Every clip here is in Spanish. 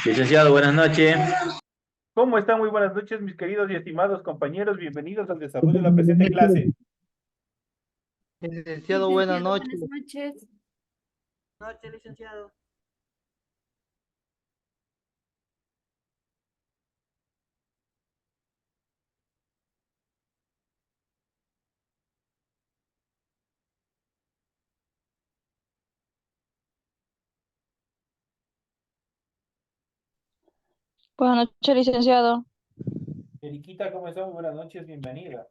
Licenciado, buenas noches. ¿Cómo están? Muy buenas noches, mis queridos y estimados compañeros. Bienvenidos al desarrollo de la presente clase. Licenciado, buenas Licenciado, noches. buenas noches. Noche, licenciado. Buenas noches, licenciado. Eriquita, ¿cómo están? Muy buenas noches, bienvenida.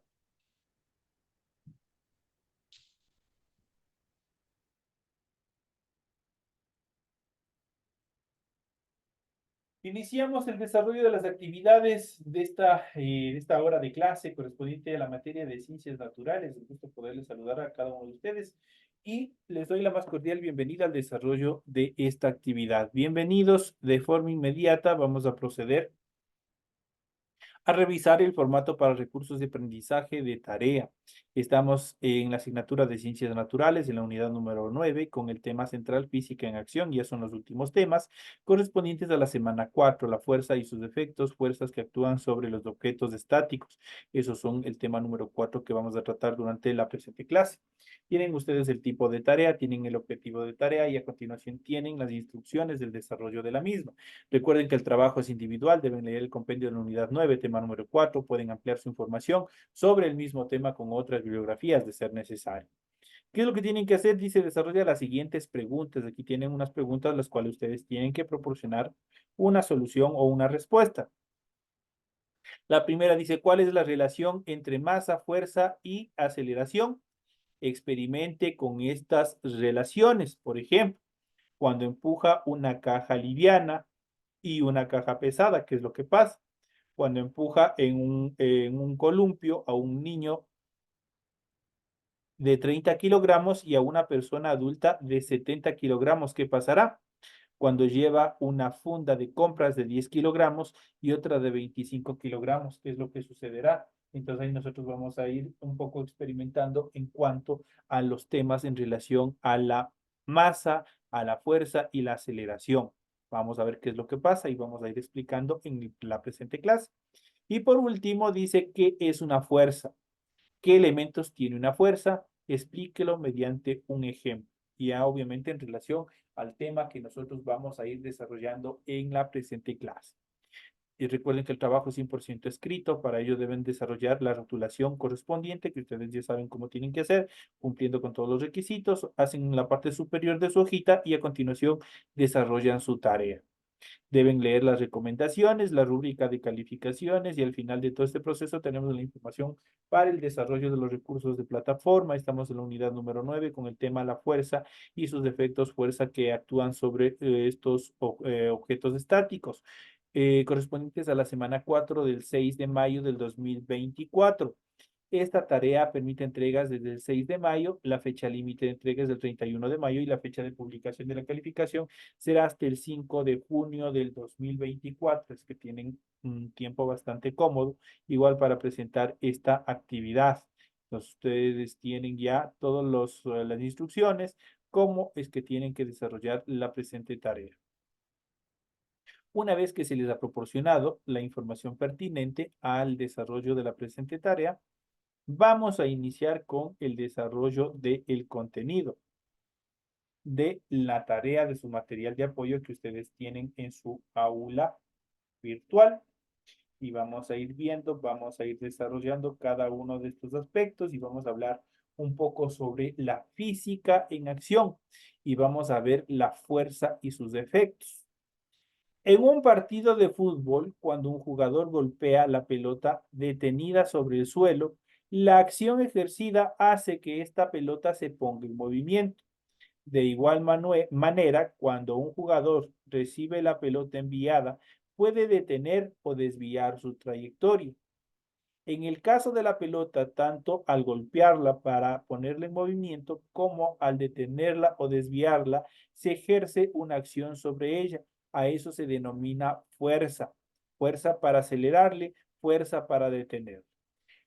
Iniciamos el desarrollo de las actividades de esta hora de clase correspondiente a la materia de ciencias naturales. Un gusto poderles saludar a cada uno de ustedes y les doy la más cordial bienvenida al desarrollo de esta actividad. Bienvenidos de forma inmediata. Vamos a proceder a revisar el formato para recursos de aprendizaje de tarea. Estamos en la asignatura de Ciencias Naturales, en la unidad número 9, con el tema central Física en Acción. Ya son los últimos temas correspondientes a la semana 4, la fuerza y sus efectos, fuerzas que actúan sobre los objetos estáticos. Esos son el tema número 4 que vamos a tratar durante la presente clase. Tienen ustedes el tipo de tarea, tienen el objetivo de tarea y a continuación tienen las instrucciones del desarrollo de la misma. Recuerden que el trabajo es individual, deben leer el compendio de la unidad 9, tema número 4, pueden ampliar su información sobre el mismo tema con otras bibliografías de ser necesario. ¿Qué es lo que tienen que hacer? Dice, desarrolla las siguientes preguntas. Aquí tienen unas preguntas las cuales ustedes tienen que proporcionar una solución o una respuesta. La primera dice, ¿cuál es la relación entre masa, fuerza y aceleración? Experimente con estas relaciones. Por ejemplo, cuando empuja una caja liviana y una caja pesada, ¿qué es lo que pasa? Cuando empuja en un columpio a un niño de 30 kilogramos y a una persona adulta de 70 kilogramos, ¿qué pasará? Cuando lleva una funda de compras de 10 kilogramos y otra de 25 kilogramos, ¿qué es lo que sucederá? Entonces ahí nosotros vamos a ir un poco experimentando en cuanto a los temas en relación a la masa, a la fuerza y la aceleración. Vamos a ver qué es lo que pasa y vamos a ir explicando en la presente clase. Y por último dice qué es una fuerza, qué elementos tiene una fuerza, explíquelo mediante un ejemplo. Y ya obviamente en relación al tema que nosotros vamos a ir desarrollando en la presente clase. Y recuerden que el trabajo es 100% escrito, para ello deben desarrollar la rotulación correspondiente, que ustedes ya saben cómo tienen que hacer, cumpliendo con todos los requisitos, hacen la parte superior de su hojita y a continuación desarrollan su tarea. Deben leer las recomendaciones, la rúbrica de calificaciones y al final de todo este proceso tenemos la información para el desarrollo de los recursos de plataforma. Estamos en la unidad número 9 con el tema la fuerza y sus efectos fuerza que actúan sobre estos objetos estáticos, correspondientes a la semana 4 del 6 de mayo del 2024. Esta tarea permite entregas desde el 6 de mayo, la fecha límite de entregas del 31 de mayo y la fecha de publicación de la calificación será hasta el 5 de junio del 2024. Es que tienen un tiempo bastante cómodo, igual para presentar esta actividad. Entonces, ustedes tienen ya todas las instrucciones, cómo es que tienen que desarrollar la presente tarea. Una vez que se les ha proporcionado la información pertinente al desarrollo de la presente tarea, vamos a iniciar con el desarrollo del contenido de la tarea de su material de apoyo que ustedes tienen en su aula virtual. Y vamos a ir viendo, vamos a ir desarrollando cada uno de estos aspectos y vamos a hablar un poco sobre la física en acción y vamos a ver la fuerza y sus efectos. En un partido de fútbol, cuando un jugador golpea la pelota detenida sobre el suelo, la acción ejercida hace que esta pelota se ponga en movimiento. De igual manera, cuando un jugador recibe la pelota enviada, puede detener o desviar su trayectoria. En el caso de la pelota, tanto al golpearla para ponerla en movimiento como al detenerla o desviarla, se ejerce una acción sobre ella. A eso se denomina fuerza. Fuerza para acelerarle, fuerza para detener.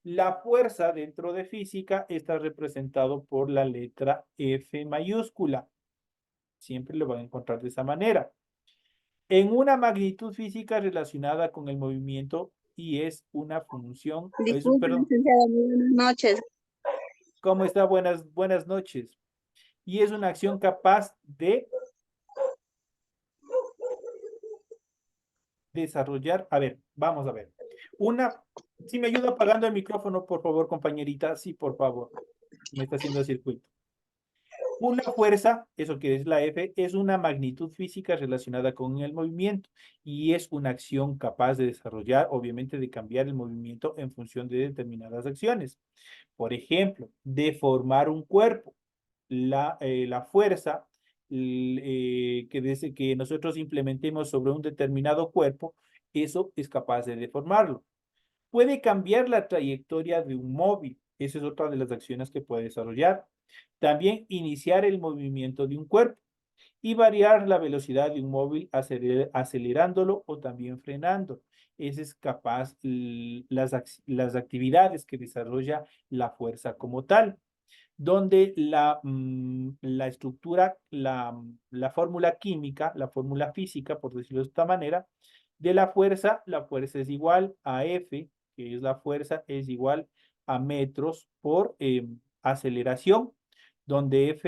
La fuerza dentro de física está representado por la letra F mayúscula. Siempre lo van a encontrar de esa manera. en una magnitud física relacionada con el movimiento y es una función, Disculpe, perdón, licenciado, muy buenas noches. ¿cómo está? Buenas noches. Y es una acción capaz de desarrollar, a ver, vamos a ver. Si me ayuda apagando el micrófono, por favor, compañerita, sí, por favor. Me está haciendo el circuito. Una fuerza, eso que es la F, es una magnitud física relacionada con el movimiento y es una acción capaz de desarrollar, obviamente, de cambiar el movimiento en función de determinadas acciones. Por ejemplo, deformar un cuerpo. La fuerza que nosotros implementemos sobre un determinado cuerpo, eso es capaz de deformarlo. Puede cambiar la trayectoria de un móvil. Esa es otra de las acciones que puede desarrollar. También iniciar el movimiento de un cuerpo y variar la velocidad de un móvil acelerándolo o también frenando. Esa es capaz las actividades que desarrolla la fuerza como tal, donde la estructura, la fórmula química, la fórmula física, por decirlo de esta manera, de la fuerza es igual a F, que es la fuerza, es igual a metros por aceleración, donde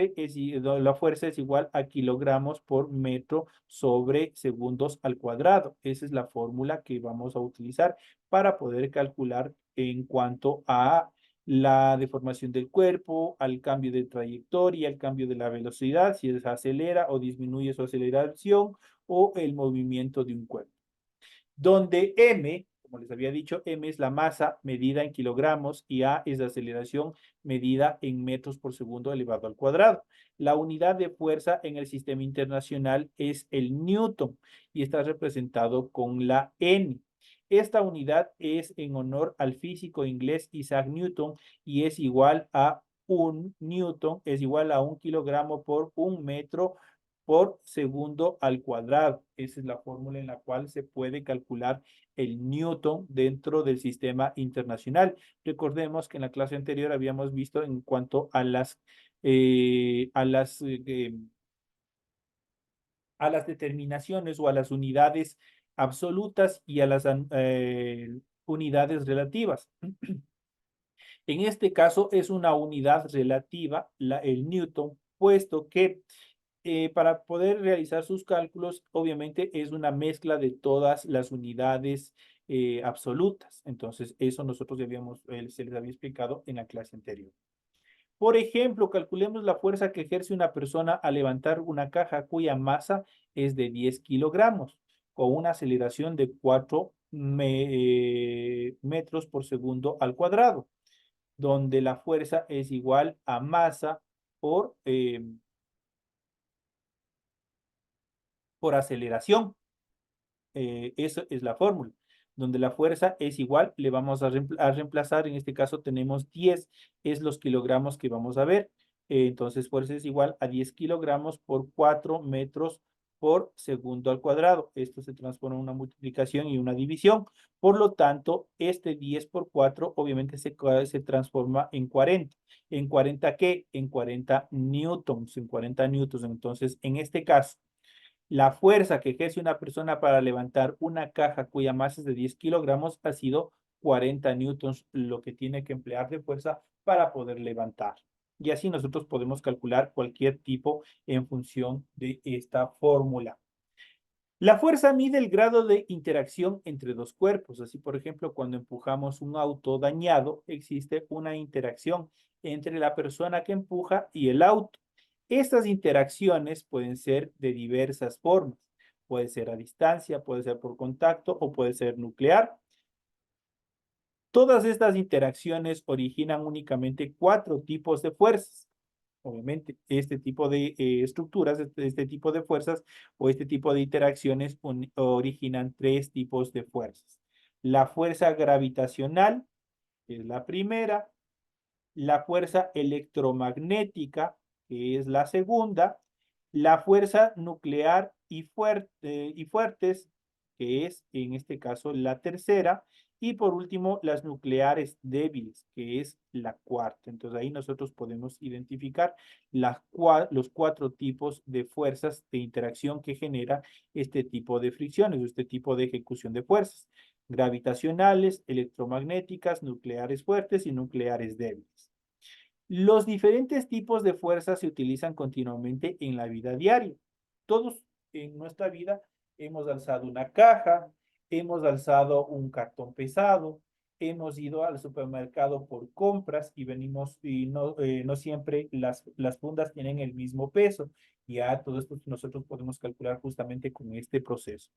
la fuerza es igual a kilogramos por metro sobre segundos al cuadrado. Esa es la fórmula que vamos a utilizar para poder calcular en cuanto a la deformación del cuerpo, al cambio de trayectoria, al cambio de la velocidad, si se acelera o disminuye su aceleración o el movimiento de un cuerpo. Donde M, como les había dicho, M es la masa medida en kilogramos y A es la aceleración medida en metros por segundo elevado al cuadrado. La unidad de fuerza en el sistema internacional es el newton y está representado con la N. Esta unidad es en honor al físico inglés Isaac Newton y es igual a un newton, es igual a 1 kilogramo por 1 metro por segundo al cuadrado. Esa es la fórmula en la cual se puede calcular el newton dentro del sistema internacional. Recordemos que en la clase anterior habíamos visto en cuanto a a las determinaciones o a las unidades absolutas y a las unidades relativas. En este caso es una unidad relativa, el newton, puesto que para poder realizar sus cálculos, obviamente es una mezcla de todas las unidades absolutas. Entonces, eso nosotros se les había explicado en la clase anterior. Por ejemplo, calculemos la fuerza que ejerce una persona al levantar una caja cuya masa es de 10 kilogramos, con una aceleración de 4 metros por segundo al cuadrado, donde la fuerza es igual a masa por aceleración. Eso es la fórmula. Donde la fuerza es igual, le vamos a reemplazar, en este caso tenemos 10, es los kilogramos que vamos a ver. Entonces, fuerza es igual a 10 kilogramos por 4 metros por segundo al cuadrado. Esto se transforma en una multiplicación y una división. Por lo tanto, este 10 por 4 obviamente se transforma en 40. ¿En 40 qué? En 40 newtons, en 40 newtons. Entonces, en este caso, la fuerza que ejerce una persona para levantar una caja cuya masa es de 10 kilogramos ha sido 40 newtons, lo que tiene que emplear de fuerza para poder levantar. Y así nosotros podemos calcular cualquier tipo en función de esta fórmula. La fuerza mide el grado de interacción entre dos cuerpos. Así, por ejemplo, cuando empujamos un auto dañado, existe una interacción entre la persona que empuja y el auto. Estas interacciones pueden ser de diversas formas. Puede ser a distancia, puede ser por contacto o puede ser nuclear. Todas estas interacciones originan únicamente 4 tipos de fuerzas. Obviamente, este tipo de estructuras, este tipo de fuerzas o este tipo de interacciones originan 3 tipos de fuerzas. La fuerza gravitacional, que es la primera, la fuerza electromagnética, que es la segunda, la fuerza nuclear y fuertes, que es en este caso la tercera, Y por último, las nucleares débiles, que es la cuarta. Entonces ahí nosotros podemos identificar los cuatro tipos de fuerzas de interacción que genera este tipo de fricciones, este tipo de ejecución de fuerzas: gravitacionales, electromagnéticas, nucleares fuertes y nucleares débiles. Los diferentes tipos de fuerzas se utilizan continuamente en la vida diaria. Todos en nuestra vida hemos alzado una caja, hemos alzado un cartón pesado, hemos ido al supermercado por compras y venimos, y no siempre las fundas tienen el mismo peso. Ya todo esto nosotros podemos calcular justamente con este proceso.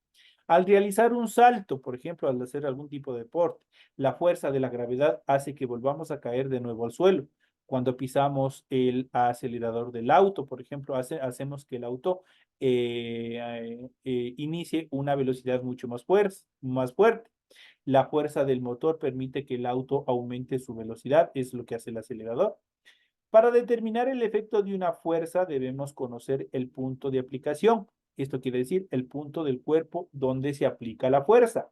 Al realizar un salto, por ejemplo, al hacer algún tipo de deporte, la fuerza de la gravedad hace que volvamos a caer de nuevo al suelo. Cuando pisamos el acelerador del auto, por ejemplo, hacemos que el auto inicie una velocidad mucho más fuerte. La fuerza del motor permite que el auto aumente su velocidad, es lo que hace el acelerador. Para determinar el efecto de una fuerza debemos conocer el punto de aplicación. Esto quiere decir el punto del cuerpo donde se aplica la fuerza,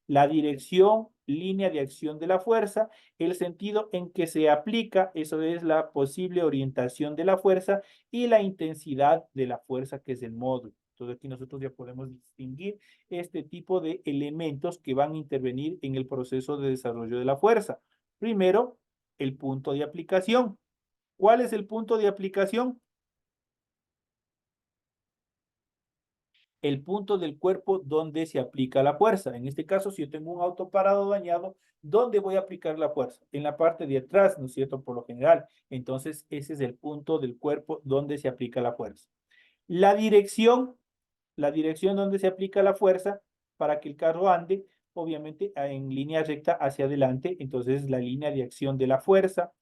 la dirección, línea de acción de la fuerza, el sentido en que se aplica, eso es la posible orientación de la fuerza, y la intensidad de la fuerza, que es el módulo. Entonces aquí nosotros ya podemos distinguir este tipo de elementos que van a intervenir en el proceso de desarrollo de la fuerza. Primero, el punto de aplicación. ¿Cuál es el punto de aplicación? El punto del cuerpo donde se aplica la fuerza. En este caso, si yo tengo un auto parado dañado, ¿dónde voy a aplicar la fuerza? En la parte de atrás, ¿no es cierto? Por lo general. Entonces, ese es el punto del cuerpo donde se aplica la fuerza. La dirección donde se aplica la fuerza para que el carro ande, obviamente en línea recta hacia adelante, entonces la línea de acción de la fuerza,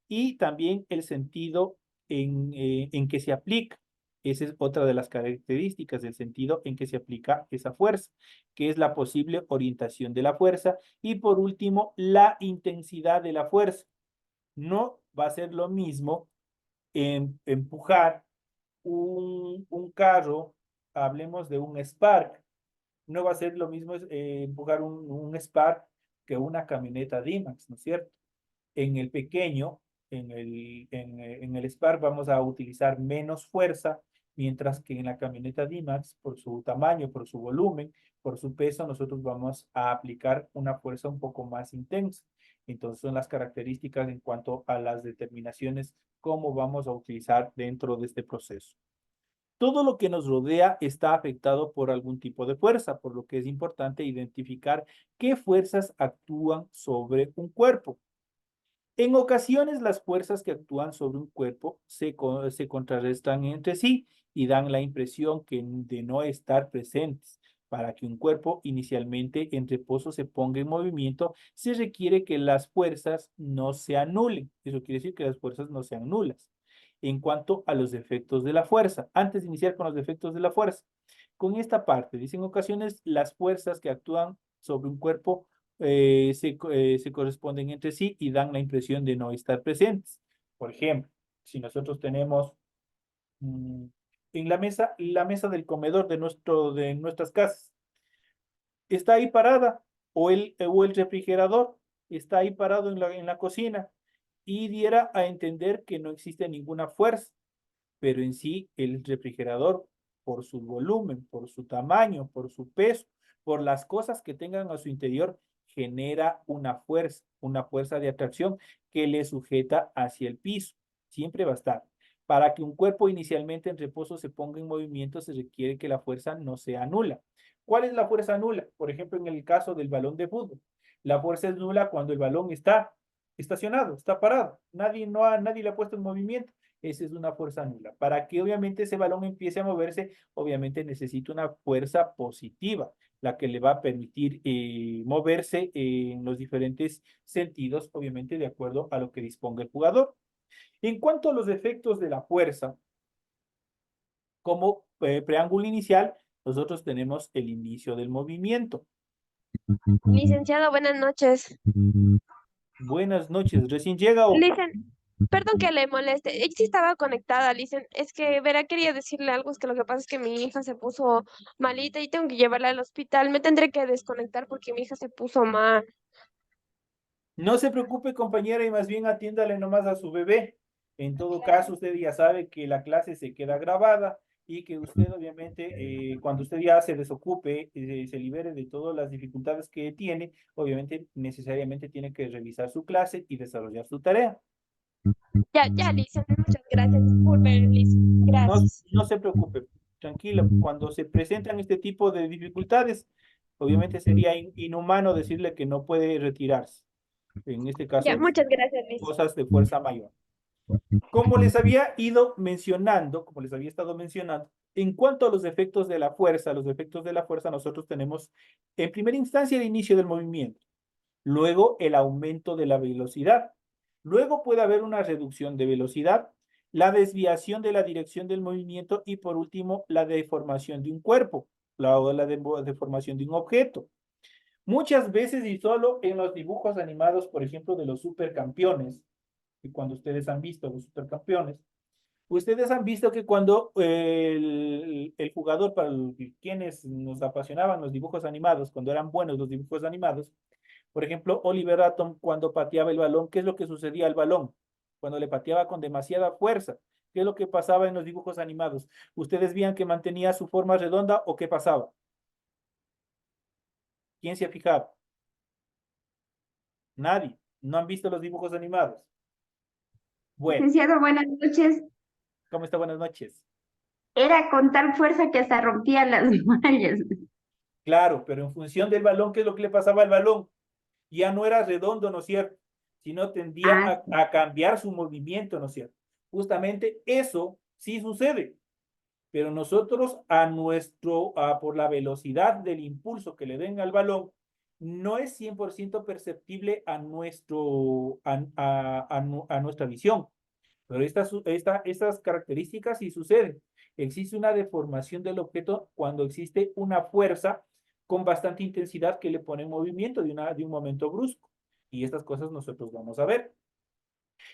y también el sentido en que se aplica. Esa es otra de las características del sentido en que se aplica esa fuerza, que es la posible orientación de la fuerza. Y por último, la intensidad de la fuerza. No va a ser lo mismo empujar un carro, hablemos de un Spark, no va a ser lo mismo empujar un Spark que una camioneta D-Max, ¿no es cierto? En el pequeño, en el Spark vamos a utilizar menos fuerza, mientras que en la camioneta D-Max, por su tamaño, por su volumen, por su peso, nosotros vamos a aplicar una fuerza un poco más intensa. Entonces son las características en cuanto a las determinaciones, cómo vamos a utilizar dentro de este proceso. Todo lo que nos rodea está afectado por algún tipo de fuerza, por lo que es importante identificar qué fuerzas actúan sobre un cuerpo. En ocasiones, las fuerzas que actúan sobre un cuerpo se contrarrestan entre sí y dan la impresión de no estar presentes. Para que un cuerpo inicialmente en reposo se ponga en movimiento, se requiere que las fuerzas no se anulen. Eso quiere decir que las fuerzas no sean nulas. En cuanto a los efectos de la fuerza, antes de iniciar con los efectos de la fuerza, con esta parte, dicen, en ocasiones las fuerzas que actúan sobre un cuerpo se corresponden entre sí y dan la impresión de no estar presentes. Por ejemplo, si nosotros tenemos mm, en la mesa del comedor de nuestras casas, está ahí parada, o el refrigerador está ahí parado en la cocina, y diera a entender que no existe ninguna fuerza, pero en sí el refrigerador, por su volumen, por su tamaño, por su peso, por las cosas que tengan a su interior, genera una fuerza de atracción que le sujeta hacia el piso. Siempre va a estar. Para que un cuerpo inicialmente en reposo se ponga en movimiento, se requiere que la fuerza no sea nula. ¿Cuál es la fuerza nula? Por ejemplo, en el caso del balón de fútbol. La fuerza es nula cuando el balón está estacionado, está parado. Nadie le ha puesto en movimiento. Esa es una fuerza nula. Para que obviamente ese balón empiece a moverse, obviamente necesita una fuerza positiva, la que le va a permitir moverse en los diferentes sentidos, obviamente de acuerdo a lo que disponga el jugador. En cuanto a los efectos de la fuerza, como preámbulo inicial, nosotros tenemos el inicio del movimiento. Licenciado, buenas noches. Buenas noches, ¿recién llega o...? Perdón que le moleste. Sí estaba conectada, Es que, verá, quería decirle algo, es que lo que pasa es que mi hija se puso malita y tengo que llevarla al hospital. Me tendré que desconectar porque mi hija se puso mal. No se preocupe, compañera, y más bien atiéndale nomás a su bebé. En todo caso, usted ya sabe que la clase se queda grabada y que usted, obviamente, cuando usted ya se desocupe, se libere de todas las dificultades que tiene, obviamente, necesariamente tiene que revisar su clase y desarrollar su tarea. Ya, ya, Lisa, muchas gracias. Disculpe, Lisa. No, Gracias. no se preocupe, tranquila. Cuando se presentan este tipo de dificultades, obviamente sería inhumano decirle que no puede retirarse. En este Ya, caso, muchas gracias, Lisa. cosas de fuerza mayor. Como les había ido mencionando, como les había estado mencionando, en cuanto a los efectos de la fuerza, los efectos de la fuerza nosotros tenemos en primera instancia el inicio del movimiento, luego el aumento de la velocidad, luego puede haber una reducción de velocidad, la desviación de la dirección del movimiento y por último la deformación de un cuerpo, la deformación de un objeto. Muchas veces y solo en los dibujos animados, por ejemplo, de los supercampeones, y cuando ustedes han visto los supercampeones, ustedes han visto que cuando el jugador, para quienes nos apasionaban los dibujos animados, cuando eran buenos los dibujos animados, por ejemplo, Oliver Atom, cuando pateaba el balón, ¿qué es lo que sucedía al balón? Cuando le pateaba con demasiada fuerza, ¿qué es lo que pasaba en los dibujos animados? ¿Ustedes veían que mantenía su forma redonda o qué pasaba? ¿Quién se ha fijado? Nadie. ¿No han visto los dibujos animados? Bueno, Licenciado, buenas noches. ¿cómo está? Buenas noches. Era con tal fuerza que hasta rompía las mallas. Claro, pero en función del balón, ¿qué es lo que le pasaba al balón? Ya no era redondo, ¿no es cierto? Sino tendía Ah, a cambiar su movimiento, ¿no es cierto? Justamente eso sí sucede, pero nosotros por la velocidad del impulso que le den al balón, no es 100% perceptible a nuestra visión. Pero estas características sí suceden. Existe una deformación del objeto cuando existe una fuerza con bastante intensidad que le pone en movimiento de un momento brusco. Y estas cosas nosotros vamos a ver.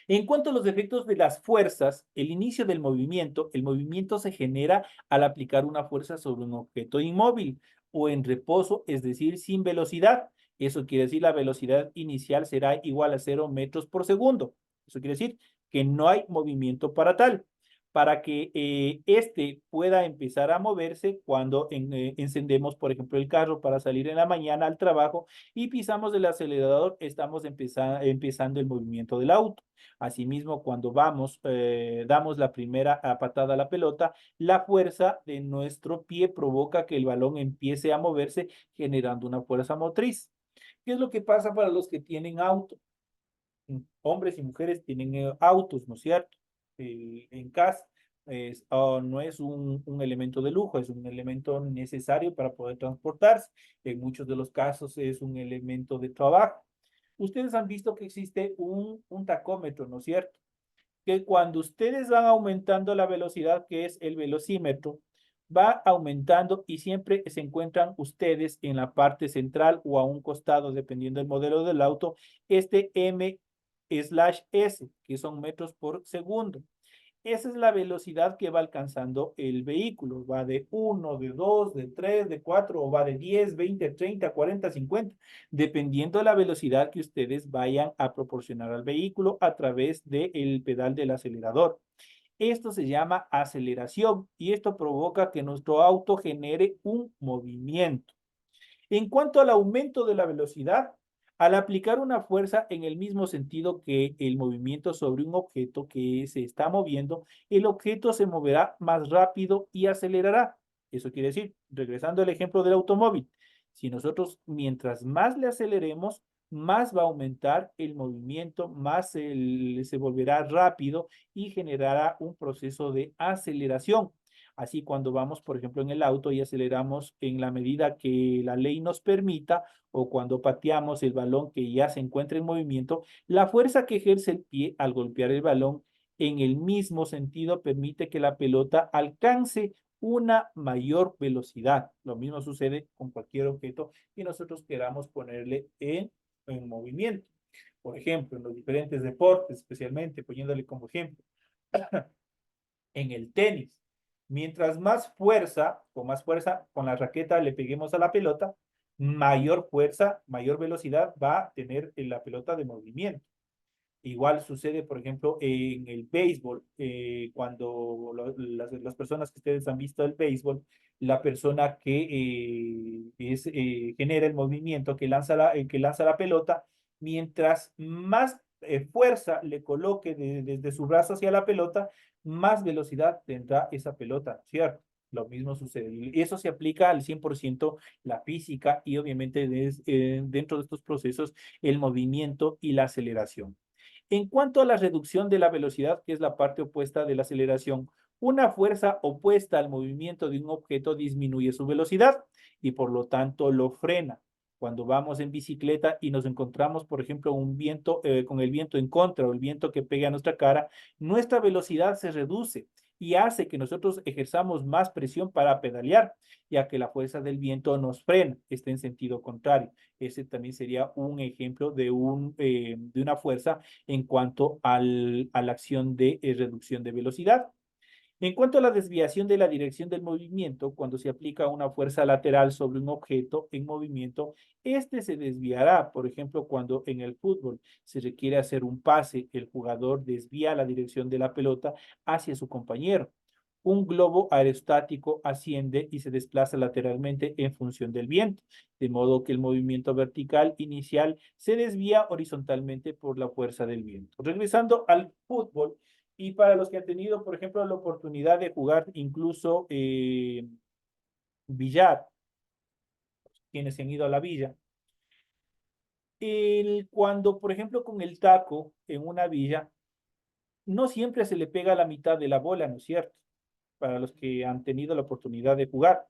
En cuanto a los efectos de las fuerzas, el inicio del movimiento, el movimiento se genera al aplicar una fuerza sobre un objeto inmóvil o en reposo, es decir, sin velocidad. Eso quiere decir la velocidad inicial será igual a 0 metros por segundo. Eso quiere decir que no hay movimiento para tal. Para que este pueda empezar a moverse cuando encendemos, por ejemplo, el carro para salir en la mañana al trabajo y pisamos el acelerador, estamos empezando el movimiento del auto. Asimismo, cuando damos la primera patada a la pelota, la fuerza de nuestro pie provoca que el balón empiece a moverse, generando una fuerza motriz. ¿Qué es lo que pasa para los que tienen auto? Hombres y mujeres tienen autos, ¿no es cierto? En casa. No es un elemento de lujo, es un elemento necesario para poder transportarse. En muchos de los casos es un elemento de trabajo. Ustedes han visto que existe un tacómetro, ¿no es cierto? Que cuando ustedes van aumentando la velocidad, que es el velocímetro, va aumentando y siempre se encuentran ustedes en la parte central o a un costado, dependiendo del modelo del auto, este M/S, que son metros por segundo. Esa es la velocidad que va alcanzando el vehículo. Va de 1, de 2, de 3, de 4, o va de 10, 20, 30, 40, 50, dependiendo de la velocidad que ustedes vayan a proporcionar al vehículo a través del pedal del acelerador. Esto se llama aceleración y esto provoca que nuestro auto genere un movimiento. En cuanto al aumento de la velocidad, al aplicar una fuerza en el mismo sentido que el movimiento sobre un objeto que se está moviendo, el objeto se moverá más rápido y acelerará. Eso quiere decir, regresando al ejemplo del automóvil, si nosotros mientras más le aceleremos, más va a aumentar el movimiento, más se volverá rápido y generará un proceso de aceleración. Así, cuando vamos, por ejemplo, en el auto y aceleramos en la medida que la ley nos permita, o cuando pateamos el balón que ya se encuentra en movimiento, la fuerza que ejerce el pie al golpear el balón en el mismo sentido permite que la pelota alcance una mayor velocidad. Lo mismo sucede con cualquier objeto que nosotros queramos ponerle en movimiento. Por ejemplo, en los diferentes deportes, especialmente poniéndole como ejemplo, en el tenis. Mientras más fuerza con la raqueta le peguemos a la pelota, mayor fuerza, mayor velocidad va a tener en la pelota de movimiento. Igual sucede, por ejemplo, en el béisbol, cuando las personas que ustedes han visto el béisbol, la persona que genera el movimiento, que lanza la pelota, mientras más fuerza le coloque desde su brazo hacia la pelota, más velocidad tendrá esa pelota, ¿cierto? Lo mismo sucede. Y eso se aplica al 100% la física y obviamente dentro de estos procesos el movimiento y la aceleración. En cuanto a la reducción de la velocidad, que es la parte opuesta de la aceleración, una fuerza opuesta al movimiento de un objeto disminuye su velocidad y por lo tanto lo frena. Cuando vamos en bicicleta y nos encontramos, por ejemplo, con el viento en contra o el viento que pega a nuestra cara, nuestra velocidad se reduce y hace que nosotros ejerzamos más presión para pedalear, ya que la fuerza del viento nos frena, está en sentido contrario. Ese también sería un ejemplo de una fuerza en cuanto a la acción de reducción de velocidad. En cuanto a la desviación de la dirección del movimiento, cuando se aplica una fuerza lateral sobre un objeto en movimiento, este se desviará. Por ejemplo, cuando en el fútbol se requiere hacer un pase, el jugador desvía la dirección de la pelota hacia su compañero. Un globo aerostático asciende y se desplaza lateralmente en función del viento, de modo que el movimiento vertical inicial se desvía horizontalmente por la fuerza del viento. Regresando al fútbol, y para los que han tenido, por ejemplo, la oportunidad de jugar incluso billar, quienes se han ido a la villa, cuando, por ejemplo, con el taco en una villa, no siempre se le pega la mitad de la bola, ¿no es cierto? Para los que han tenido la oportunidad de jugar,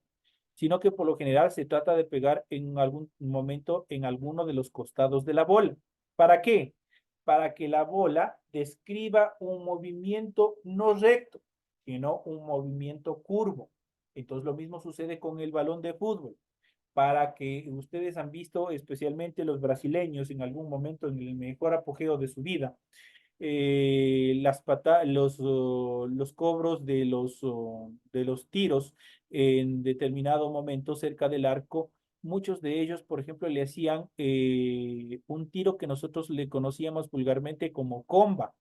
sino que por lo general se trata de pegar en algún momento en alguno de los costados de la bola. ¿Para qué? Para que la bola describa un movimiento no recto, sino un movimiento curvo. Entonces lo mismo sucede con el balón de fútbol. Para que ustedes han visto, especialmente los brasileños, en algún momento en el mejor apogeo de su vida, los cobros de los tiros en determinado momento cerca del arco, muchos de ellos, por ejemplo, le hacían un tiro que nosotros le conocíamos vulgarmente como comba.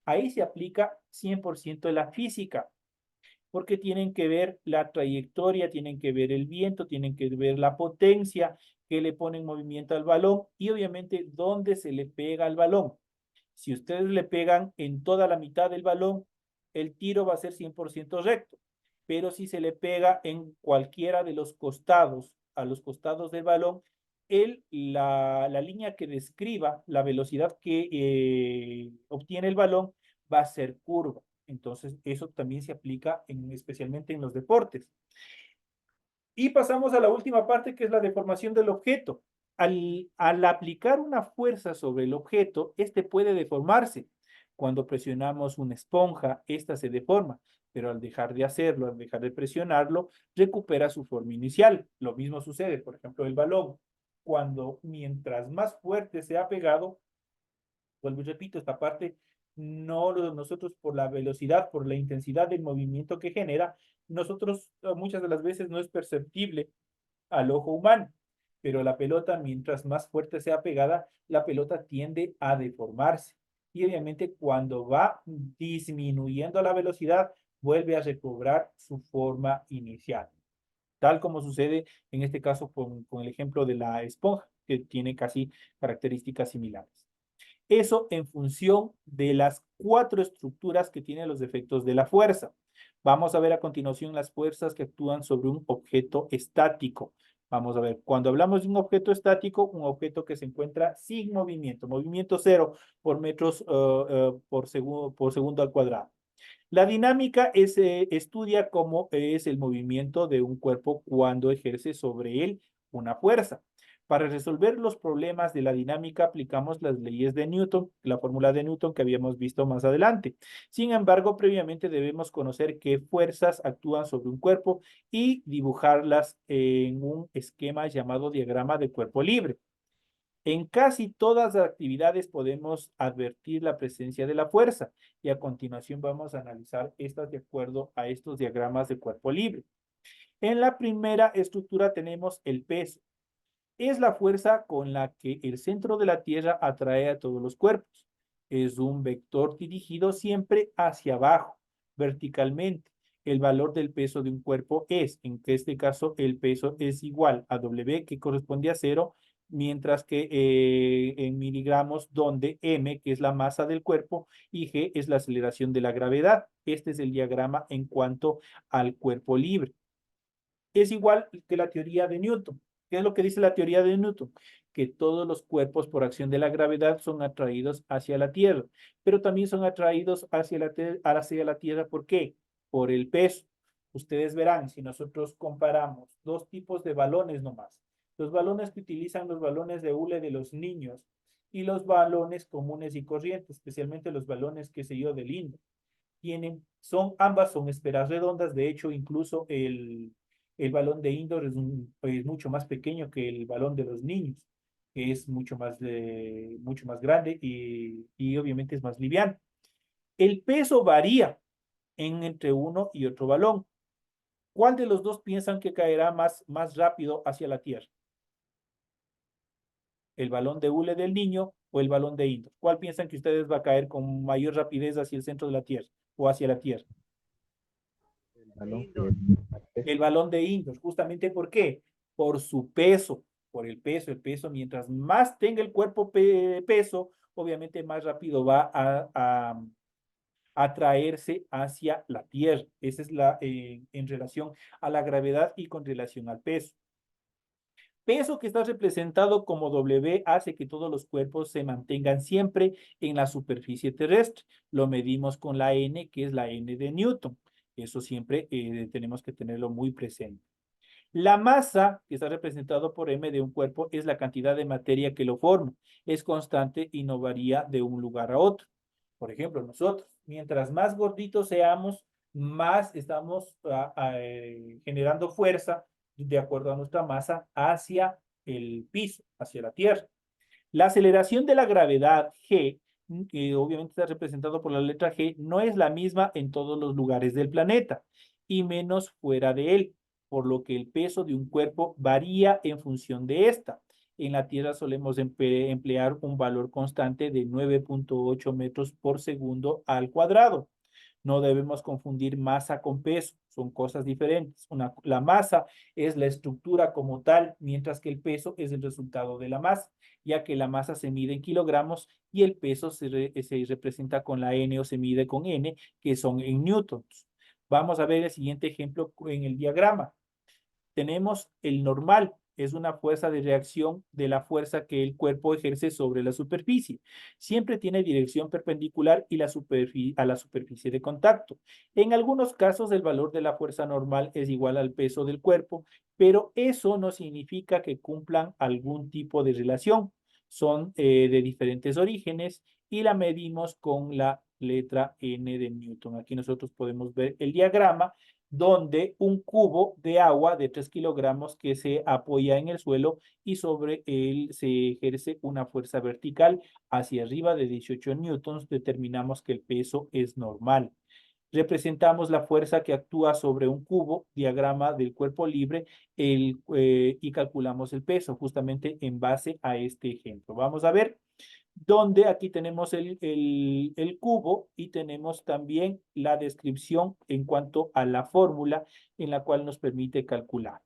Ahí se aplica 100% de la física, porque tienen que ver la trayectoria, tienen que ver el viento, tienen que ver la potencia que le pone en movimiento al balón y obviamente dónde se le pega al balón. Si ustedes le pegan en toda la mitad del balón, el tiro va a ser 100% recto. Pero si se le pega en cualquiera de los costados, a los costados del balón, la línea que describa la velocidad que obtiene el balón va a ser curva. Entonces, eso también se aplica especialmente en los deportes. Y pasamos a la última parte, que es la deformación del objeto. Al aplicar una fuerza sobre el objeto, este puede deformarse. Cuando presionamos una esponja, esta se deforma, pero al dejar de hacerlo, al dejar de presionarlo, recupera su forma inicial. Lo mismo sucede, por ejemplo, el balón. Mientras más fuerte se ha pegado, vuelvo y repito, esta parte, nosotros por la velocidad, por la intensidad del movimiento que genera, nosotros muchas de las veces no es perceptible al ojo humano, pero la pelota, mientras más fuerte sea pegada, la pelota tiende a deformarse. Y obviamente cuando va disminuyendo la velocidad, vuelve a recobrar su forma inicial, tal como sucede en este caso con el ejemplo de la esponja, que tiene casi características similares. Eso en función de las 4 estructuras que tienen los efectos de la fuerza. Vamos a ver a continuación las fuerzas que actúan sobre un objeto estático. Vamos a ver, cuando hablamos de un objeto estático, un objeto que se encuentra sin movimiento, movimiento cero por metros por segundo al cuadrado. La dinámica estudia cómo es el movimiento de un cuerpo cuando ejerce sobre él una fuerza. Para resolver los problemas de la dinámica aplicamos las leyes de Newton, la fórmula de Newton que habíamos visto más adelante. Sin embargo, previamente debemos conocer qué fuerzas actúan sobre un cuerpo y dibujarlas en un esquema llamado diagrama de cuerpo libre. En casi todas las actividades podemos advertir la presencia de la fuerza y a continuación vamos a analizar estas de acuerdo a estos diagramas de cuerpo libre. En la primera estructura tenemos el peso. es la fuerza con la que el centro de la Tierra atrae a todos los cuerpos. Es un vector dirigido siempre hacia abajo, verticalmente. El valor del peso de un cuerpo es, en este caso, el peso es igual a W, que corresponde a 0, mientras que en miligramos, donde M, que es la masa del cuerpo, y G es la aceleración de la gravedad. Este es el diagrama en cuanto al cuerpo libre. Es igual que la teoría de Newton. ¿Qué es lo que dice la teoría de Newton? Que todos los cuerpos por acción de la gravedad son atraídos hacia la Tierra, pero también son atraídos hacia la Tierra. ¿Por qué? Por el peso. Ustedes verán, si nosotros comparamos dos tipos de balones nomás, los balones que utilizan los balones de hule de los niños y los balones comunes y corrientes, especialmente los balones, qué sé yo, del indoor, ambas son esferas redondas. De hecho, incluso el balón de indoor es mucho más pequeño que el balón de los niños, que es mucho más grande y obviamente es más liviano. El peso varía entre uno y otro balón. ¿Cuál de los dos piensan que caerá más rápido hacia la Tierra? ¿El balón de hule del niño o el balón de indoor? ¿Cuál piensan que ustedes va a caer con mayor rapidez hacia el centro de la Tierra o hacia la Tierra? El balón de indoor. ¿Justamente por qué? Por su peso, por el peso. Mientras más tenga el cuerpo peso, obviamente más rápido va a atraerse hacia la Tierra. Esa es en relación a la gravedad y con relación al peso. Peso, que está representado como W, hace que todos los cuerpos se mantengan siempre en la superficie terrestre. Lo medimos con la N, que es la N de Newton. Eso siempre tenemos que tenerlo muy presente. La masa, que está representado por M de un cuerpo, es la cantidad de materia que lo forma. Es constante y no varía de un lugar a otro. Por ejemplo, nosotros, mientras más gorditos seamos, más estamos generando fuerza de acuerdo a nuestra masa hacia el piso, hacia la Tierra. La aceleración de la gravedad G, que obviamente está representado por la letra G, no es la misma en todos los lugares del planeta y menos fuera de él, por lo que el peso de un cuerpo varía en función de esta. En la Tierra solemos emplear un valor constante de 9.8 metros por segundo al cuadrado. No debemos confundir masa con peso, son cosas diferentes. La masa es la estructura como tal, mientras que el peso es el resultado de la masa, ya que la masa se mide en kilogramos y el peso se representa con la N o se mide con N, que son en newtons. Vamos a ver el siguiente ejemplo en el diagrama. Tenemos el normal, es una fuerza de reacción de la fuerza que el cuerpo ejerce sobre la superficie. Siempre tiene dirección perpendicular y a la superficie de contacto. En algunos casos el valor de la fuerza normal es igual al peso del cuerpo, pero eso no significa que cumplan algún tipo de relación. Son de diferentes orígenes y la medimos con la letra N de Newton. Aquí nosotros podemos ver el diagrama donde un cubo de agua de 3 kilogramos que se apoya en el suelo y sobre él se ejerce una fuerza vertical hacia arriba de 18 newtons, determinamos que el peso es normal. Representamos la fuerza que actúa sobre un cubo, diagrama del cuerpo libre, y calculamos el peso justamente en base a este ejemplo. Vamos a ver donde aquí tenemos el cubo y tenemos también la descripción en cuanto a la fórmula en la cual nos permite calcular.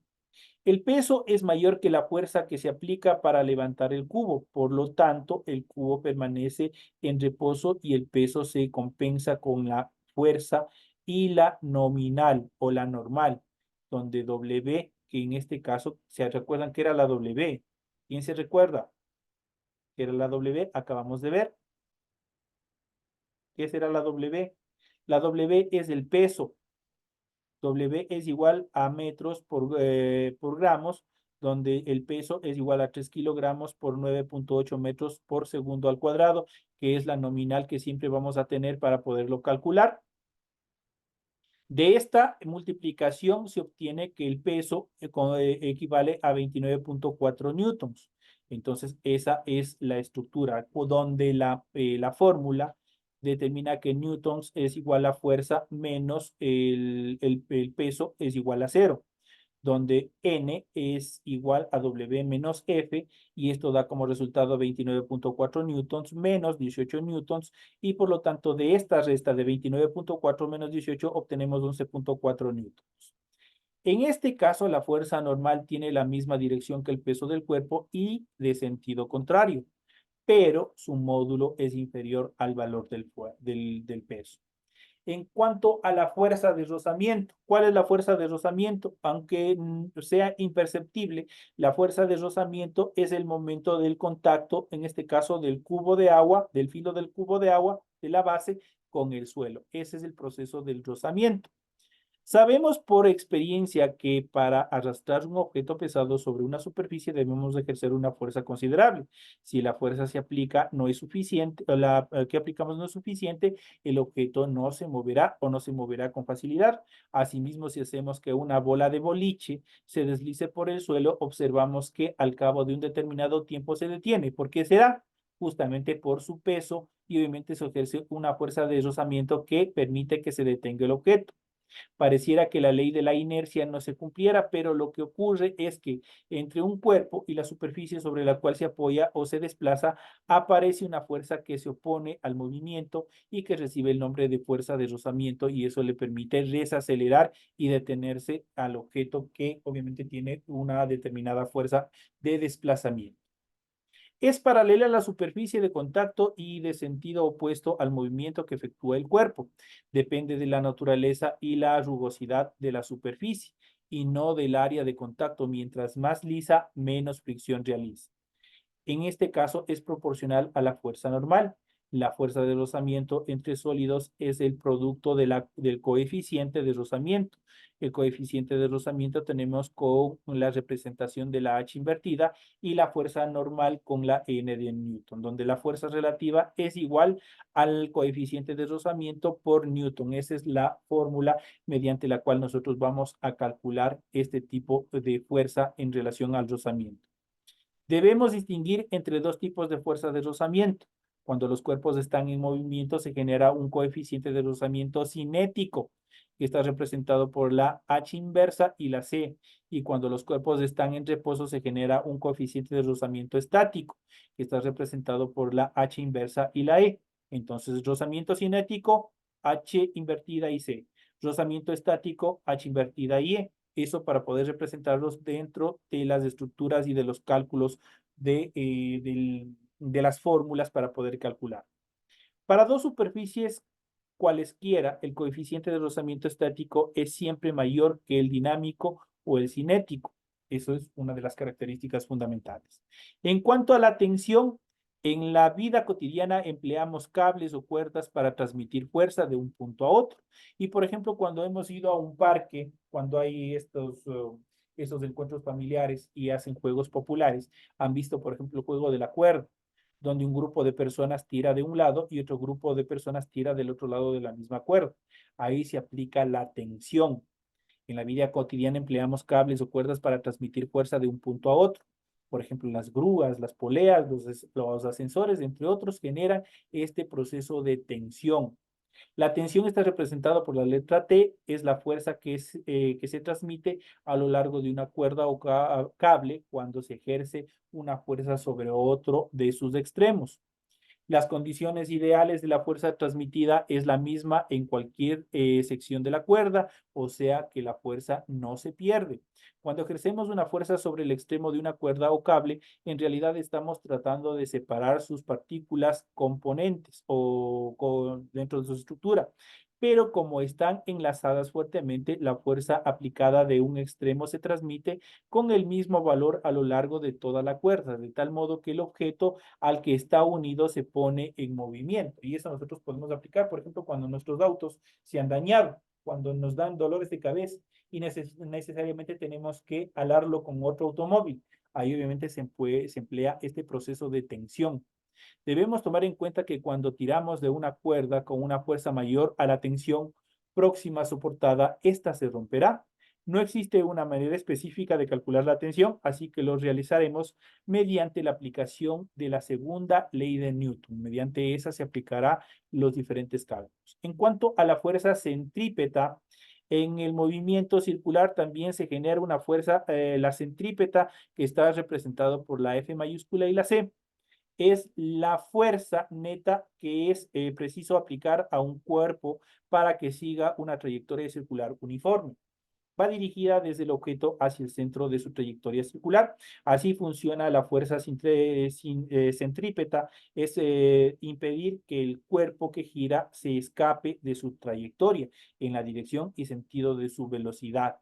El peso es mayor que la fuerza que se aplica para levantar el cubo, por lo tanto, el cubo permanece en reposo y el peso se compensa con la fuerza y la nominal o la normal, donde W, que en este caso, ¿se recuerdan que era la W? ¿Quién se recuerda? ¿Qué era la W? Acabamos de ver. ¿Qué será la W? La W es el peso. W es igual a metros por gramos, donde el peso es igual a 3 kilogramos por 9.8 metros por segundo al cuadrado, que es la nominal que siempre vamos a tener para poderlo calcular. De esta multiplicación se obtiene que el peso equivale a 29.4 newtons. Entonces, esa es la estructura donde la fórmula determina que newtons es igual a fuerza menos el peso es igual a 0. donde N es igual a W menos F, y esto da como resultado 29.4 newtons menos 18 newtons, y por lo tanto de esta resta de 29.4 menos 18 obtenemos 11.4 newtons. En este caso, la fuerza normal tiene la misma dirección que el peso del cuerpo y de sentido contrario, pero su módulo es inferior al valor del peso. En cuanto a la fuerza de rozamiento, ¿cuál es la fuerza de rozamiento? Aunque sea imperceptible, la fuerza de rozamiento es el momento del contacto, en este caso del cubo de agua, del filo del cubo de agua, de la base, con el suelo. Ese es el proceso del rozamiento. Sabemos por experiencia que para arrastrar un objeto pesado sobre una superficie debemos ejercer una fuerza considerable. Si la fuerza se aplica no es suficiente, o la que aplicamos no es suficiente, el objeto no se moverá o no se moverá con facilidad. Asimismo, si hacemos que una bola de boliche se deslice por el suelo, observamos que al cabo de un determinado tiempo se detiene. ¿Por qué será? Justamente por su peso, y obviamente se ejerce una fuerza de rozamiento que permite que se detenga el objeto. Pareciera que la ley de la inercia no se cumpliera, pero lo que ocurre es que entre un cuerpo y la superficie sobre la cual se apoya o se desplaza, aparece una fuerza que se opone al movimiento y que recibe el nombre de fuerza de rozamiento, y eso le permite desacelerar y detenerse al objeto que obviamente tiene una determinada fuerza de desplazamiento. Es paralela a la superficie de contacto y de sentido opuesto al movimiento que efectúa el cuerpo. Depende de la naturaleza y la rugosidad de la superficie y no del área de contacto. Mientras más lisa, menos fricción realiza. En este caso es proporcional a la fuerza normal. La fuerza de rozamiento entre sólidos es el producto del coeficiente de rozamiento. El coeficiente de rozamiento tenemos con la representación de la H invertida y la fuerza normal con la N de Newton, donde la fuerza relativa es igual al coeficiente de rozamiento por Newton. Esa es la fórmula mediante la cual nosotros vamos a calcular este tipo de fuerza en relación al rozamiento. Debemos distinguir entre dos tipos de fuerza de rozamiento. Cuando los cuerpos están en movimiento, se genera un coeficiente de rozamiento cinético, que está representado por la H inversa y la C. Y cuando los cuerpos están en reposo, se genera un coeficiente de rozamiento estático, que está representado por la H inversa y la E. Entonces, rozamiento cinético, H invertida y C. Rozamiento estático, H invertida y E. Eso para poder representarlos dentro de las estructuras y de los cálculos de las fórmulas para poder calcular. Para dos superficies cualesquiera, el coeficiente de rozamiento estático es siempre mayor que el dinámico o el cinético. Eso es una de las características fundamentales. En cuanto a la tensión, en la vida cotidiana empleamos cables o cuerdas para transmitir fuerza de un punto a otro. Y por ejemplo, cuando hemos ido a un parque, cuando hay estos encuentros familiares y hacen juegos populares, han visto, por ejemplo, el juego de la cuerda, donde un grupo de personas tira de un lado y otro grupo de personas tira del otro lado de la misma cuerda. Ahí se aplica la tensión. En la vida cotidiana empleamos cables o cuerdas para transmitir fuerza de un punto a otro. Por ejemplo, las grúas, las poleas, los ascensores, entre otros, generan este proceso de tensión. La tensión está representada por la letra T, es la fuerza que se transmite a lo largo de una cuerda o cable cuando se ejerce una fuerza sobre otro de sus extremos. Las condiciones ideales de la fuerza transmitida es la misma en cualquier sección de la cuerda, o sea que la fuerza no se pierde. Cuando ejercemos una fuerza sobre el extremo de una cuerda o cable, en realidad estamos tratando de separar sus partículas componentes dentro de su estructura. Pero como están enlazadas fuertemente, la fuerza aplicada de un extremo se transmite con el mismo valor a lo largo de toda la cuerda, de tal modo que el objeto al que está unido se pone en movimiento. Y eso nosotros podemos aplicar, por ejemplo, cuando nuestros autos se han dañado, cuando nos dan dolores de cabeza y necesariamente tenemos que alarlo con otro automóvil. Ahí obviamente se emplea este proceso de tensión. Debemos tomar en cuenta que cuando tiramos de una cuerda con una fuerza mayor a la tensión próxima soportada, ésta se romperá. No existe una manera específica de calcular la tensión, así que lo realizaremos mediante la aplicación de la segunda ley de Newton. Mediante esa se aplicará los diferentes cálculos. En cuanto a la fuerza centrípeta, En el movimiento circular también se genera una fuerza, la centrípeta, que está representado por la F mayúscula y la C. Es la fuerza neta que es preciso aplicar a un cuerpo para que siga una trayectoria circular uniforme. Va dirigida desde el objeto hacia el centro de su trayectoria circular. Así funciona la fuerza centrípeta, es impedir que el cuerpo que gira se escape de su trayectoria en la dirección y sentido de su velocidad.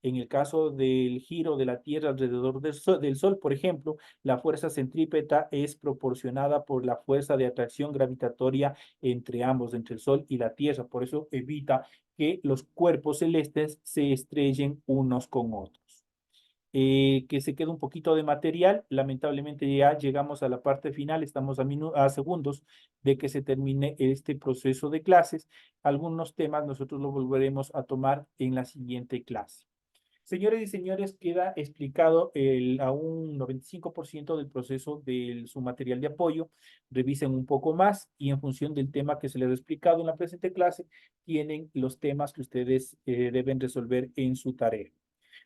En el caso del giro de la Tierra alrededor del Sol, por ejemplo, la fuerza centrípeta es proporcionada por la fuerza de atracción gravitatoria entre ambos, entre el Sol y la Tierra. Por eso evita que los cuerpos celestes se estrellen unos con otros. Que se quede un poquito de material. Lamentablemente ya llegamos a la parte final, estamos a segundos de que se termine este proceso de clases. Algunos temas nosotros los volveremos a tomar en la siguiente clase. Señores y señores, queda explicado a un 95% del proceso de su material de apoyo. Revisen un poco más y en función del tema que se les ha explicado en la presente clase, tienen los temas que ustedes deben resolver en su tarea.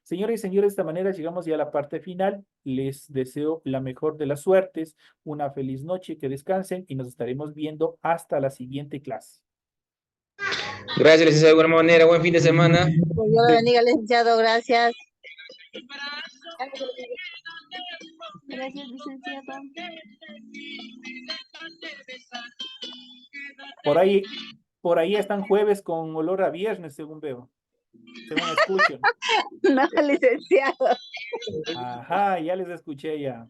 Señores y señores, de esta manera llegamos ya a la parte final. Les deseo la mejor de las suertes, una feliz noche, que descansen y nos estaremos viendo hasta la siguiente clase. Gracias, licenciado, de alguna manera. Buen fin de semana. Dios lo bendiga, licenciado. Gracias. Gracias, licenciado. Por ahí están jueves con olor a viernes, según veo. Según escucho. No, licenciado. Ajá, ya les escuché ya.